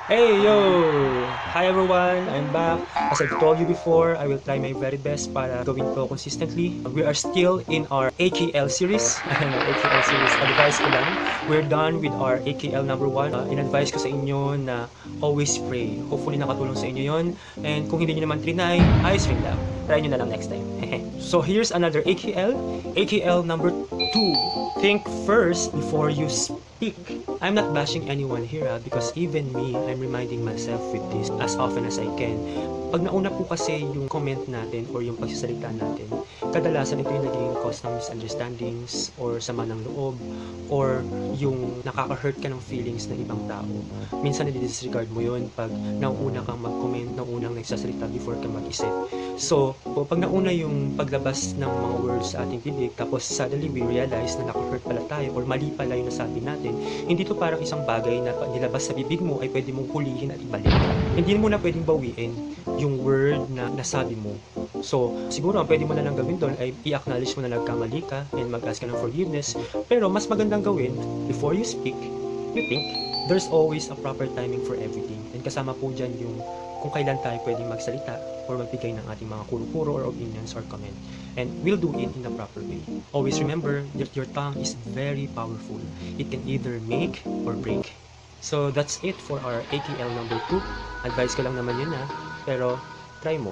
Hey yo! Hi everyone, I'm back. As I've told you before, I will try my very best para gawin to consistently. We are still in our AKL series. AKL series, advice ko lang. We're done with our AKL number 1. In-advise ko sa inyo na always pray. Hopefully nakatulong sa inyo yon. And kung hindi nyo naman trinay, ayos rin lang. Try nyo na lang next time. So here's another AKL. AKL number 2. Think first before you speak. I'm not bashing anyone here because even me, I'm reminding myself with this as often as I can. Pag nauna po kasi yung comment natin or yung pagsasalita natin, kadalasan ito yung naging cause ng misunderstandings or sama ng loob or yung nakaka-hurt ka ng feelings ng ibang tao. Minsan nadi-disregard mo yun pag nauna kang mag-comment, naunang nagsasalita before ka mag-isip. So, pag nauna yung paglabas ng mga words sa ating bibig, tapos suddenly we realize na naka-hurt pala tayo or mali pala yung nasabi natin, hindi to parang isang bagay na nilabas sa bibig mo ay pwede mong hulihin at ibalik. Hindi mo na pwedeng bawiin yung word na nasabi mo. So, siguro ang pwede mo na lang gawin doon ay i-acknowledge mo na nagkamali ka and mag-ask ka ng forgiveness. Pero mas magandang gawin, before you speak, you think. There's always a proper timing for everything. And kasama po dyan yung kung kailan tayo pwedeng magsalita or magbigay ng ating mga kuro-kuro or opinions or comment. And we'll do it in the proper way. Always remember that your tongue is very powerful. It can either make or break. So that's it for our AKL number 2. Advice ko lang naman yun pero try mo.